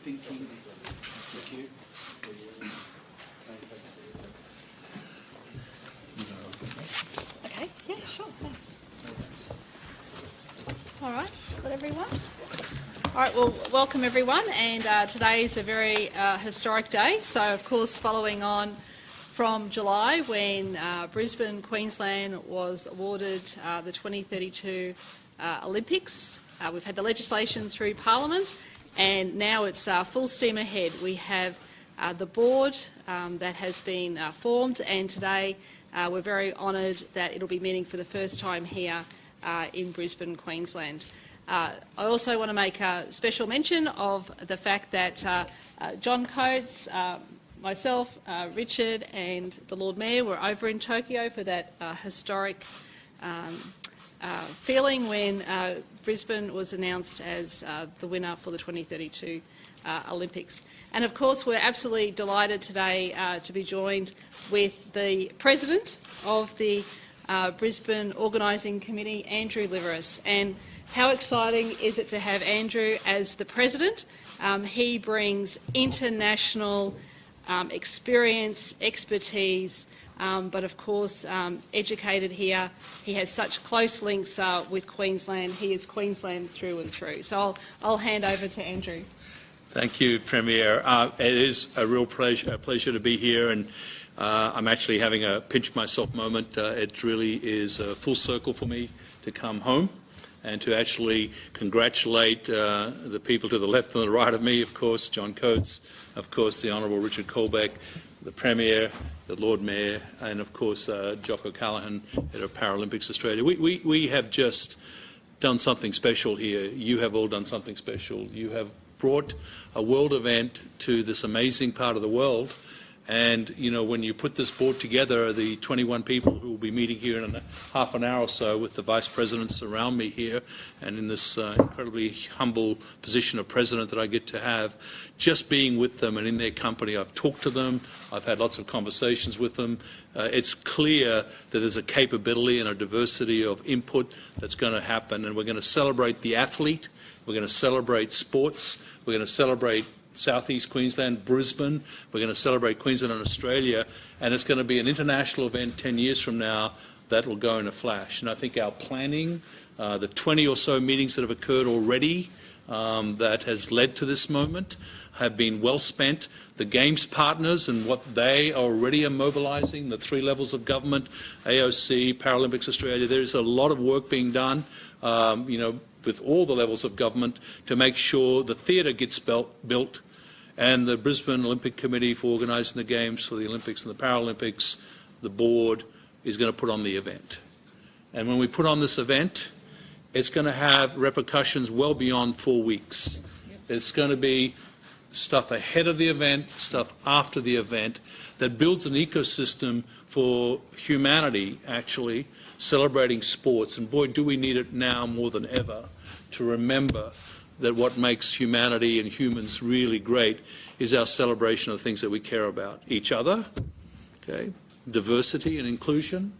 thinking. Thank you. Okay, yeah, sure, thanks. All right, got everyone? All right, well, welcome everyone, and today is a very historic day. So, of course, following on from July when Brisbane, Queensland was awarded the 2032 Olympics. We've had the legislation through Parliament, and now it's full steam ahead. We have the board that has been formed, and today we're very honoured that it'll be meeting for the first time here in Brisbane, Queensland. I also want to make a special mention of the fact that John Coates, myself, Richard and the Lord Mayor were over in Tokyo for that historic feeling when Brisbane was announced as the winner for the 2032 Olympics. And of course we're absolutely delighted today to be joined with the President of the Brisbane Organising Committee, Andrew Liveris. And how exciting is it to have Andrew as the President? He brings international experience, expertise, but of course educated here. He has such close links with Queensland. He is Queensland through and through. So I'll hand over to Andrew. Thank you, Premier. It is a real pleasure to be here, and I'm actually having a pinch myself moment. It really is a full circle for me to come home and to actually congratulate the people to the left and the right of me, of course, John Coates, of course, the Honourable Richard Colbeck, the Premier, the Lord Mayor, and of course, Jock O'Callaghan, head of Paralympics Australia. We have just done something special here. You have all done something special. You have brought a world event to this amazing part of the world. And, you know, when you put this board together, the 21 people who will be meeting here in half an hour or so with the vice presidents around me here and in this incredibly humble position of president that I get to have, just being with them and in their company, I've talked to them, I've had lots of conversations with them. It's clear that there's a capability and a diversity of input that's going to happen, and we're going to celebrate the athlete, we're going to celebrate sports, we're going to celebrate Southeast Queensland, Brisbane. We're going to celebrate Queensland and Australia, and it's going to be an international event 10 years from now that will go in a flash. And I think our planning, the 20 or so meetings that have occurred already that has led to this moment have been well spent. The Games partners and what they are already mobilising, the three levels of government, AOC, Paralympics Australia, there's a lot of work being done, with all the levels of government to make sure the theatre gets built, and the Brisbane Olympic Committee for organising the Games for the Olympics and the Paralympics, the board, is going to put on the event. And when we put on this event, it's going to have repercussions well beyond 4 weeks. It's going to be stuff ahead of the event, stuff after the event, that builds an ecosystem for humanity, actually, celebrating sports. And boy, do we need it now more than ever to remember that what makes humanity and humans really great is our celebration of the things that we care about. Each other, okay, diversity and inclusion,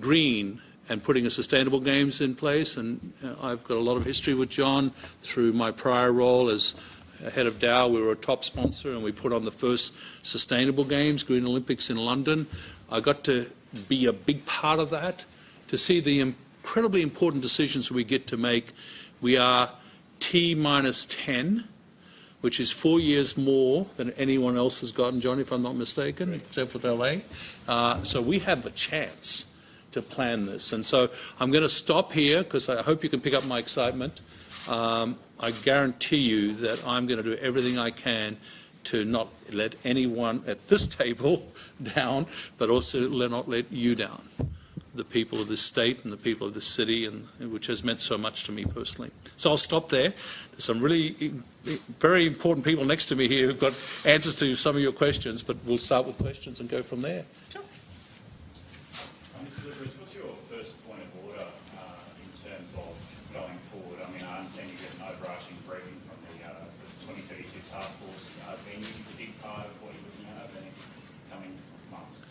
green, and putting a sustainable games in place. And I've got a lot of history with John through my prior role as head of Dow. We were a top sponsor and we put on the first sustainable games, Green Olympics in London. I got to be a big part of that, to see the incredibly important decisions we get to make. We are T-10, which is 4 years more than anyone else has gotten, John, if I'm not mistaken, except for LA. So we have a chance to plan this. And so I'm going to stop here because I hope you can pick up my excitement. I guarantee you that I'm going to do everything I can to not let anyone at this table down, but also not let you down, the people of this state and the people of this city, and which has meant so much to me personally. So I'll stop there. There's some really very important people next to me here who've got answers to some of your questions, but we'll start with questions and go from there. Sure. Mr. Liveris, what's your first point of order in terms of going forward? I mean, I understand you get an overarching briefing from the 2032 task force. Venue is a big part of what you're looking at over the next coming months.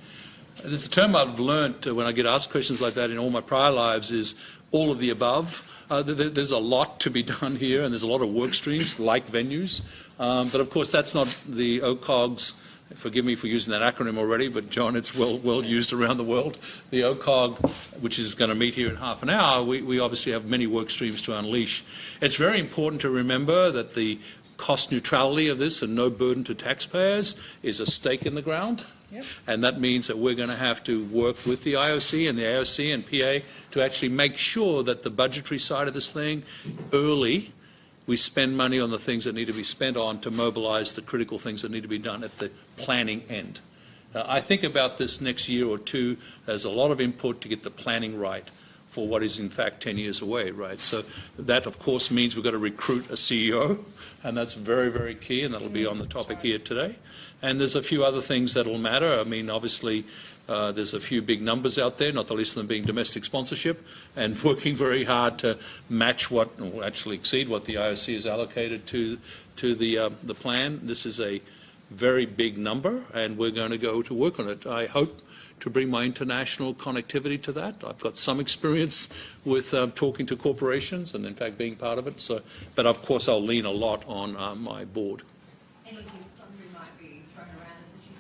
There's a term I've learnt when I get asked questions like that in all my prior lives is all of the above. There's a lot to be done here, and there's a lot of work streams like venues. But of course, that's not the OCOG's. Forgive me for using that acronym already, but John, it's well used around the world. The OCOG, which is going to meet here in half an hour, we obviously have many work streams to unleash. It's very important to remember that the cost neutrality of this and no burden to taxpayers is a stake in the ground. Yep. And that means that we're going to have to work with the IOC and the AOC and PA to actually make sure that the budgetary side of this thing, early, we spend money on the things that need to be spent on to mobilise the critical things that need to be done at the planning end. I think about this next year or two as a lot of input to get the planning right for what is in fact 10 years away, right? So that of course means we've got to recruit a CEO, and that's very, very key, and that'll be on the topic here today. And there's a few other things that'll matter. I mean, obviously, there's a few big numbers out there, not the least of them being domestic sponsorship, and working very hard to match what, or actually exceed what the IOC has allocated to the plan. This is a very big number, and we're going to go to work on it. I hope to bring my international connectivity to that. I've got some experience with talking to corporations and, in fact, being part of it. So, but of course, I'll lean a lot on my board. Any hints on who might be thrown around as the chief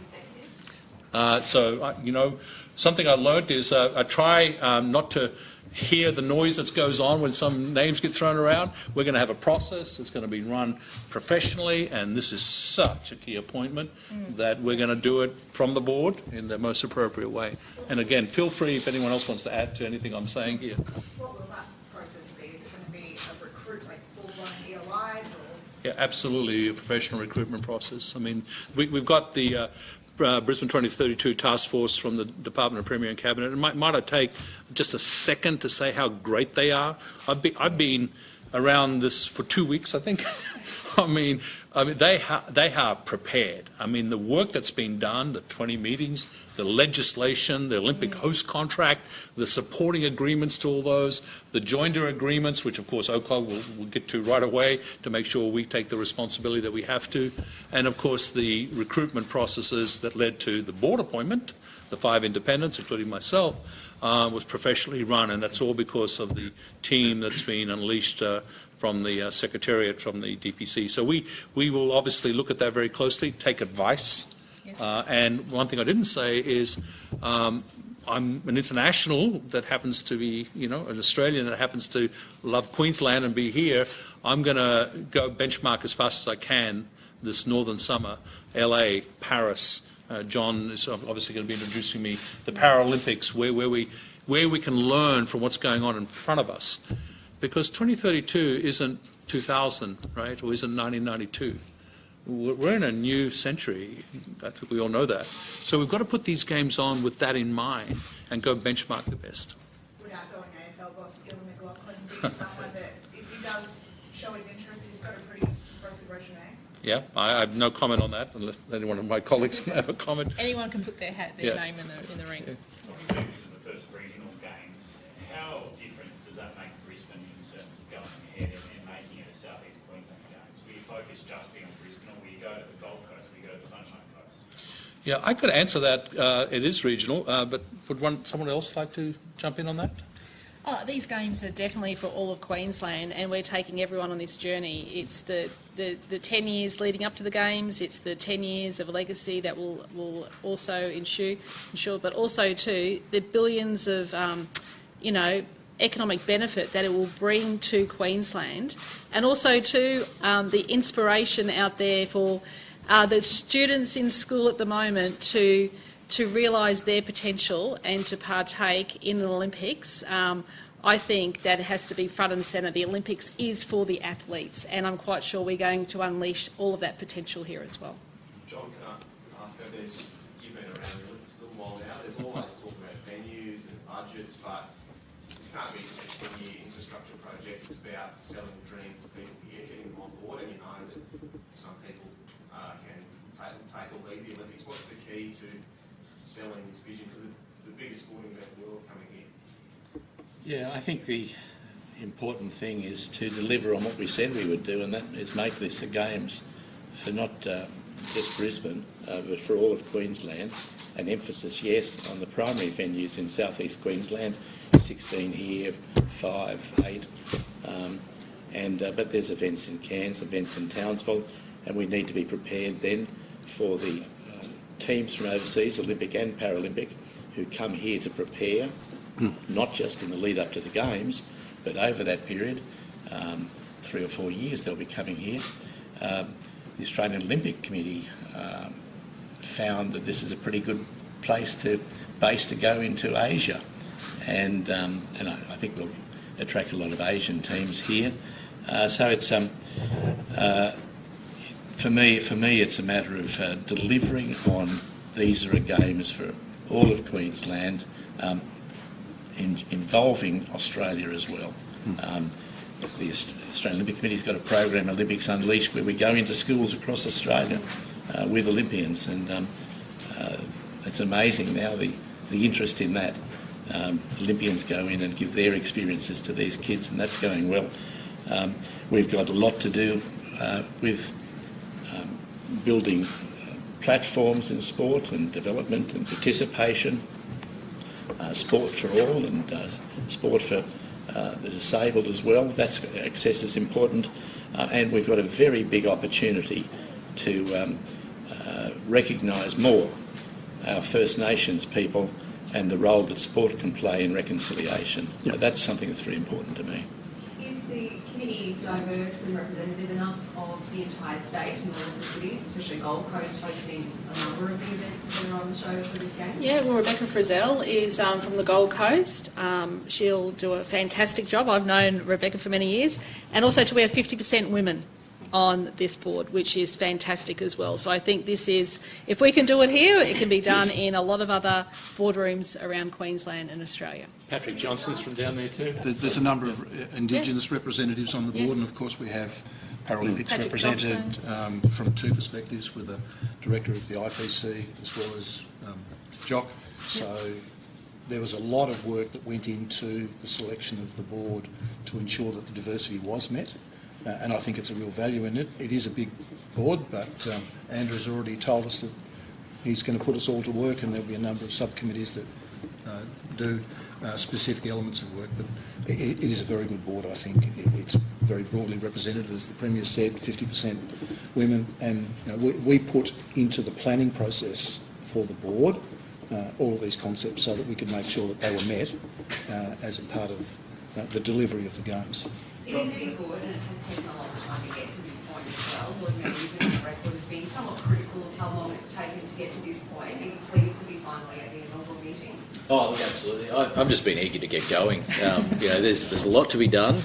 executive? You know, something I learned is I try not to hear the noise that goes on when some names get thrown around. We're going to have a process that's going to be run professionally, and this is such a key appointment that we're going to do it from the board in the most appropriate way. And again, feel free if anyone else wants to add to anything I'm saying here. What will that process be? Is it going to be a recruit, like full-blown EOIs? Or? Yeah, absolutely, a professional recruitment process. I mean, we've got the Brisbane 2032 task force from the Department of Premier and Cabinet. And might I take just a second to say how great they are? I've been around this for 2 weeks, I think. I mean, they are prepared. I mean, the work that's been done, the 20 meetings, the legislation, the Olympic host contract, the supporting agreements to all those, the joinder agreements, which of course OCOG will get to right away to make sure we take the responsibility that we have to, and of course the recruitment processes that led to the board appointment, the 5 independents, including myself, was professionally run, and that's all because of the team that's been unleashed from the Secretariat, from the DPC. So we will obviously look at that very closely, take advice. Yes. And one thing I didn't say is I'm an international that happens to be, you know, an Australian that happens to love Queensland and be here. I'm going to go benchmark as fast as I can this northern summer, LA, Paris. John is obviously going to be introducing me the Paralympics, where we can learn from what's going on in front of us. Because 2032 isn't 2000, right, or isn't 1992. We're in a new century. I think we all know that. So we've got to put these games on with that in mind and go benchmark the best. Would outgoing AFL boss Gillan McLaughlin be someone that, if he does show his interest, he's got a pretty impressive resume? Yeah, I have no comment on that, unless anyone of my colleagues have a comment. Anyone can put their name in the ring. Yeah. Obviously, this is the first regional games. How different does that make Brisbane in terms of going ahead and making it a South East Queensland Games? Will you focus just being on Brisbane, or will you go to the Gold Coast, will you go to the Sunshine Coast? Yeah, I could answer that. It is regional, but would someone else like to jump in on that? Oh, these games are definitely for all of Queensland, and we're taking everyone on this journey. It's the 10 years leading up to the games. It's the 10 years of a legacy that will also ensure, but also too the billions of economic benefit that it will bring to Queensland, and also too the inspiration out there for the students in school at the moment to realise their potential and to partake in the Olympics. I think that it has to be front and centre. The Olympics is for the athletes, and I'm quite sure we're going to unleash all of that potential here as well. John, can I ask, you've been around the Olympics a little while now. There's always talk about venues and budgets, but this can't be just a 10-year infrastructure project. It's about selling dreams to people here, getting them on board, and you know that some people can take or leave the Olympics. What's the key to selling this vision? Because it's the biggest sporting event in the world coming here. Yeah, I think the important thing is to deliver on what we said we would do, and that is make this a Games for not just Brisbane, but for all of Queensland. an emphasis, yes, on the primary venues in southeast Queensland, 16 here, 5, 8, but there's events in Cairns, events in Townsville, and we need to be prepared then for the teams from overseas, Olympic and Paralympic, who come here to prepare, not just in the lead up to the Games, but over that period, 3 or 4 years they'll be coming here. The Australian Olympic Committee found that this is a pretty good base to go into Asia, and I think we'll attract a lot of Asian teams here. So it's for me it's a matter of delivering on these are games for all of Queensland, involving Australia as well. The Australian Olympic Committee's got a program, Olympics Unleashed, where we go into schools across Australia with Olympians, and it's amazing now the interest in that. Olympians go in and give their experiences to these kids, and that's going well. We've got a lot to do with building platforms in sport and development and participation, sport for all, and sport for the disabled as well. That's access is important, and we've got a very big opportunity to recognise more our First Nations people and the role that sport can play in reconciliation. Yep. That's something that's very important to me. Is the committee diverse and representative enough of the entire state and all of the cities, especially Gold Coast hosting a number of the events that are on the show for this game? Yeah, well, Rebecca Frizzell is from the Gold Coast. She'll do a fantastic job. I've known Rebecca for many years. And also we have 50% women on this board, which is fantastic as well. So I think this is, if we can do it here, it can be done in a lot of other boardrooms around Queensland and Australia. Patrick Johnson's from down there too. There's a number of Indigenous representatives on the board, and of course we have Paralympics Patrick represented from 2 perspectives, with a director of the IPC as well as Jock. So there was a lot of work that went into the selection of the board to ensure that the diversity was met. And I think it's a real value in it. It is a big board, but Andrew's already told us that he's going to put us all to work, and there'll be a number of subcommittees that do specific elements of work. But it is a very good board, I think. It's very broadly represented, as the Premier said, 50% women. And we put into the planning process for the board all of these concepts so that we could make sure that they were met as a part of the delivery of the Games. It is a big board and it has taken a long time to get to this point as well. Lord Mayor, you've been on the record as being somewhat critical of how long it's taken to get to this point. Are you pleased to be finally at the inaugural meeting? Oh, look, absolutely. I've just been eager to get going. There's a lot to be done.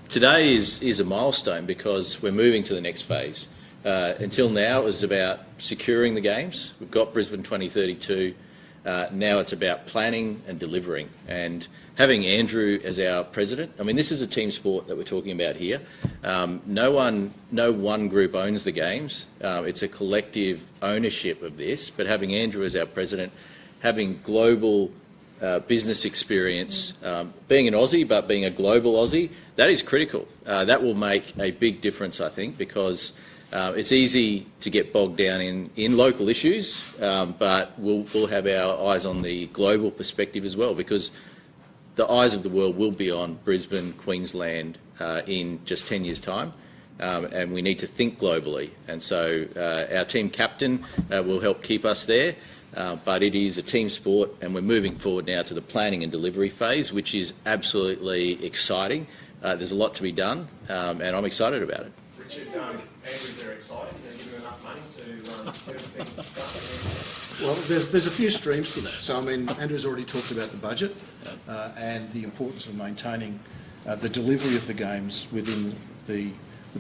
Today is a milestone because we're moving to the next phase. Until now, it was about securing the Games. We've got Brisbane 2032. Now it's about planning and delivering. And having Andrew as our president, I mean, this is a team sport that we're talking about here. No one group owns the Games. It's a collective ownership of this. But having Andrew as our president, having global business experience, being an Aussie but being a global Aussie, that is critical. That will make a big difference, I think, because it's easy to get bogged down in local issues, but we'll have our eyes on the global perspective as well, because the eyes of the world will be on Brisbane, Queensland in just 10 years' time, and we need to think globally. And so our team captain will help keep us there, but it is a team sport, and we're moving forward now to the planning and delivery phase, which is absolutely exciting. There's a lot to be done, and I'm excited about it. Richard, Andrew's very excited. You're going to give him enough money to get everything done? Well, there's a few streams to that. So, I mean, Andrew's already talked about the budget and the importance of maintaining the delivery of the Games within the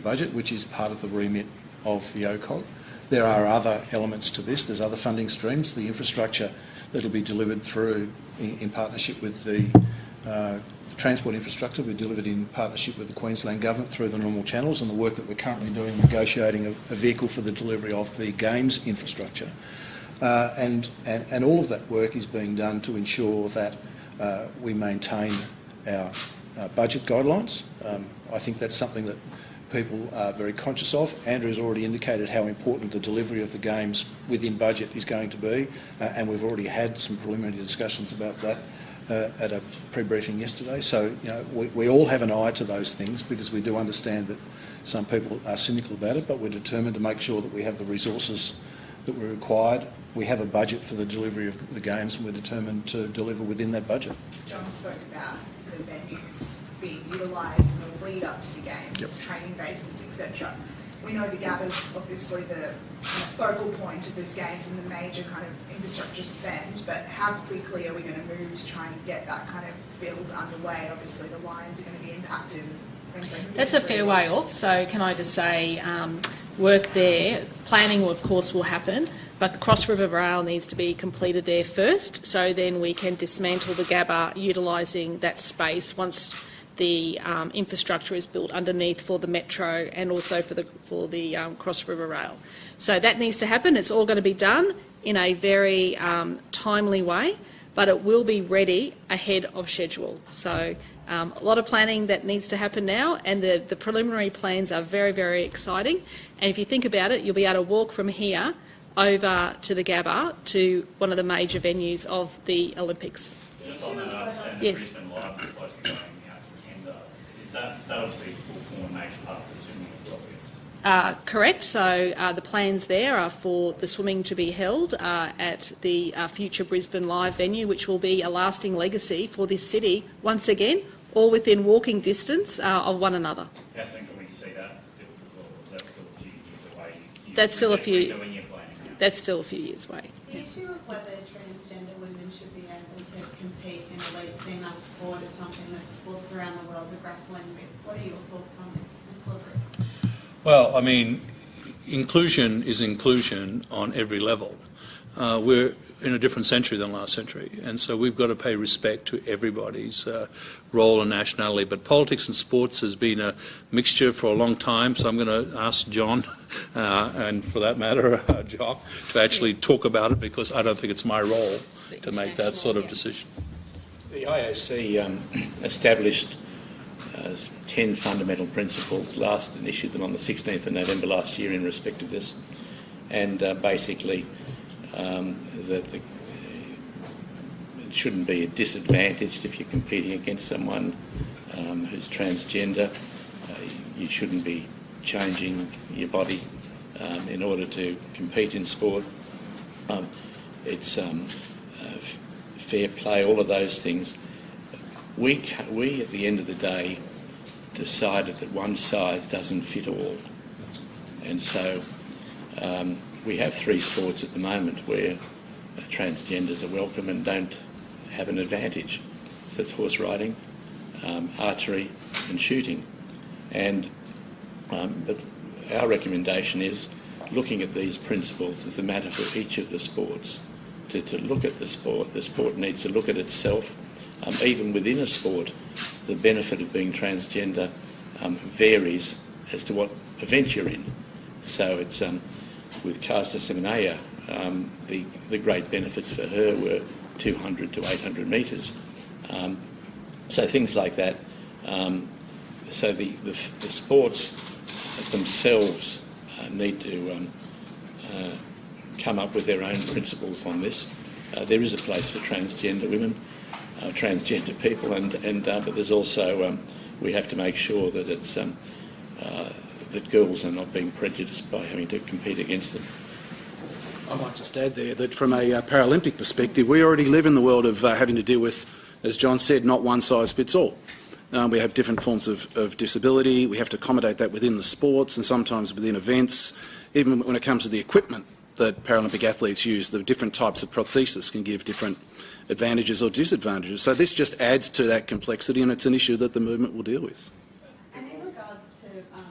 budget, which is part of the remit of the OCOG. There are other elements to this. There's other funding streams, the infrastructure that will be delivered through in partnership with the transport infrastructure. We delivered in partnership with the Queensland Government through the normal channels, and the work that we're currently doing negotiating a vehicle for the delivery of the Games infrastructure. And all of that work is being done to ensure that we maintain our budget guidelines. I think that's something that people are very conscious of. Andrew has already indicated how important the delivery of the games within budget is going to be, and we've already had some preliminary discussions about that at a pre-briefing yesterday. So, we all have an eye to those things because we do understand that some people are cynical about it, but we're determined to make sure that we have the resources that we're required. We have a budget for the delivery of the games, and we're determined to deliver within that budget. John spoke about the venues being utilised in the lead up to the games, Yep. training bases, etc. We know the Gabba's obviously the focal point of this games and the major kind of infrastructure spend, but how quickly are we going to move to try and get that kind of build underway? Obviously the Lions are going to be impacted. That's a fair way off. So can I just say, work there, planning of course will happen, but the Cross River Rail needs to be completed there first, so then we can dismantle the Gabba utilising that space once the infrastructure is built underneath for the metro and also for the Cross River Rail. So that needs to happen. It's all going to be done in a very timely way, but it will be ready ahead of schedule. So a lot of planning that needs to happen now, and the preliminary plans are very, very exciting. And if you think about it, you'll be able to walk from here over to the Gabba to one of the major venues of the Olympics. Just on that, I understand Yes. Brisbane Live is supposed to be going out to tender. Is that obviously will form a major part of the swimming as well, yes? Correct. So the plans there are for the swimming to be held at the future Brisbane Live venue, which will be a lasting legacy for this city, once again, all within walking distance of one another. How soon can we see that built as well? Or is that still a few years away? That's still a few- Doing your planning now? That's still a few years away. The issue of whether transgender women should be able to compete in elite female sport is something that sports around the world are grappling with. What are your thoughts on this, Ms. Lewis? Well, I mean, inclusion is inclusion on every level. We're in a different century than last century, and so we've got to pay respect to everybody's role and nationality. But politics and sports has been a mixture for a long time, so I'm going to ask John, and for that matter, Jock, to actually talk about it, because I don't think it's my role to make that sort of decision. The IOC established 10 fundamental principles and issued them on the 16th of November last year in respect of this, and basically that it shouldn't be disadvantaged if you're competing against someone who's transgender. You shouldn't be changing your body in order to compete in sport. It's fair play, all of those things. We at the end of the day decided that one size doesn't fit all, and so we have 3 sports at the moment where transgenders are welcome and don't have an advantage. So it's horse riding, archery and shooting. And but our recommendation is looking at these principles as a matter for each of the sports. To look at the sport needs to look at itself. Even within a sport, the benefit of being transgender varies as to what event you're in. So it's with Casta Seminaya, the great benefits for her were 200 to 800 metres. So things like that. So the sports themselves need to come up with their own principles on this. There is a place for transgender women, transgender people, but there's also we have to make sure that it's that girls are not being prejudiced by having to compete against them. I might just add there that from a Paralympic perspective, we already live in the world of having to deal with, as John said, not one size fits all. We have different forms of disability. We have to accommodate that within the sports and sometimes within events. Even when it comes to the equipment that Paralympic athletes use, the different types of prosthesis can give different advantages or disadvantages. So this just adds to that complexity, and it's an issue that the movement will deal with. And in regards to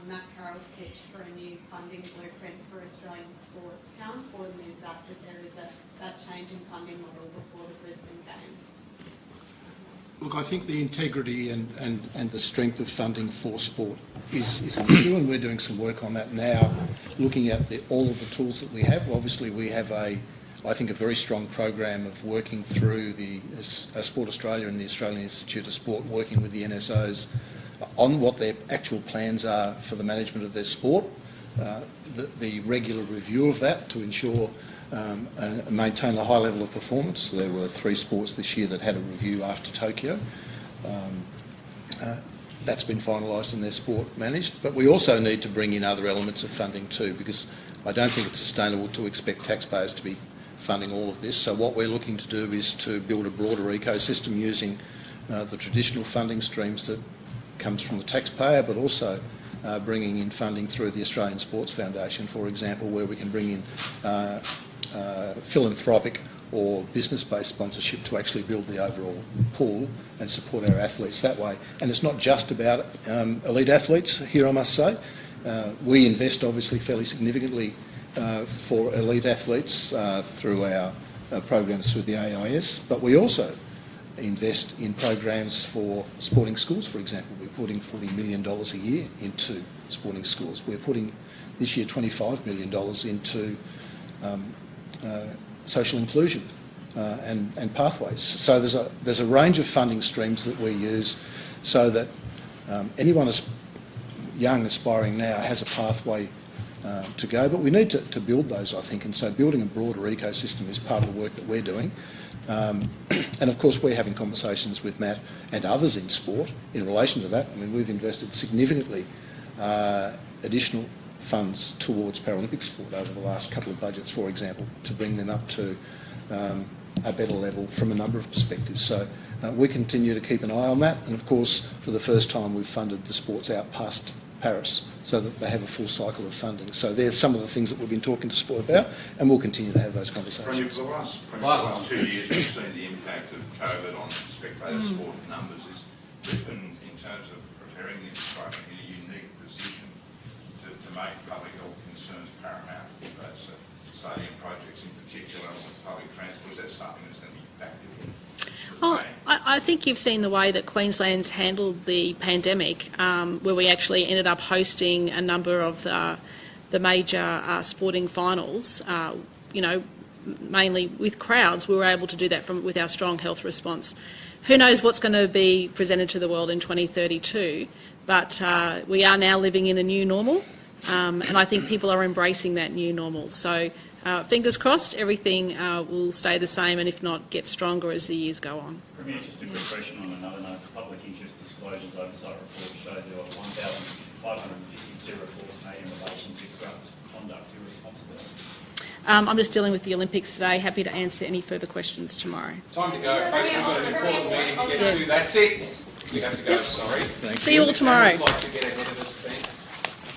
Matt Carroll's pitch for a new funding blueprint for Australian sports, how important is that there is that change in funding model before the Brisbane Games? Look, I think the integrity and the strength of funding for sport is an issue, and we're doing some work on that now, looking at all of the tools that we have. Obviously, we have I think a very strong program of working through the Sport Australia and the Australian Institute of Sport, working with the NSOs on what their actual plans are for the management of their sport, the regular review of that to ensure and maintain a high level of performance. There were 3 sports this year that had a review after Tokyo. That's been finalised and their sport managed. But we also need to bring in other elements of funding too, because I don't think it's sustainable to expect taxpayers to be funding all of this. So what we're looking to do is to build a broader ecosystem using the traditional funding streams that comes from the taxpayer, but also bringing in funding through the Australian Sports Foundation, for example, where we can bring in philanthropic or business-based sponsorship to actually build the overall pool and support our athletes that way. And it's not just about elite athletes here, I must say. We invest obviously fairly significantly for elite athletes through our programs through the AIS, but we also invest in programs for sporting schools, for example. We're putting $40 million a year into sporting schools. We're putting this year $25 million into social inclusion and pathways. So there's a range of funding streams that we use so that anyone young aspiring now has a pathway to go, but we need to build those, I think, and so building a broader ecosystem is part of the work that we're doing. And of course we're having conversations with Matt and others in sport in relation to that. I mean, we've invested significantly additional funds towards Paralympic sport over the last couple of budgets, for example, to bring them up to a better level from a number of perspectives. So we continue to keep an eye on that, and of course for the first time we've funded the sports out past Paris so that they have a full cycle of funding. So there's some of the things that we've been talking to sport about, and we'll continue to have those conversations. For the last 2 years we've seen the impact of COVID on spectator sport numbers. Is Brisbane, in terms of preparing the infrastructure, in a unique position to make public health concerns paramount? Those stadium projects in particular, with public transport, is that something that's going to be factored in? Oh, I think you've seen the way that Queensland's handled the pandemic, where we actually ended up hosting a number of the major sporting finals, mainly with crowds. We were able to do that with our strong health response. Who knows what's going to be presented to the world in 2032, but we are now living in a new normal, and I think people are embracing that new normal. So fingers crossed, everything will stay the same, and if not, get stronger as the years go on. Premier, just a quick question on another note. The public interest disclosures oversight report showed there were 1,552 reports made in relation to corrupt conduct in response to that. I'm just dealing with the Olympics today. Happy to answer any further questions tomorrow. Time to go, folks. We've got an important meeting to get to. That's it. We have to go, sorry. See you all tomorrow. I'd like to get ahead of us, thanks.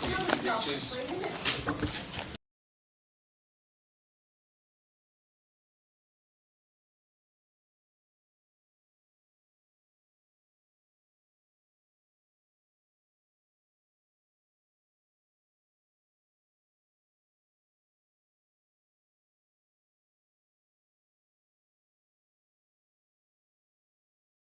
Get some pictures.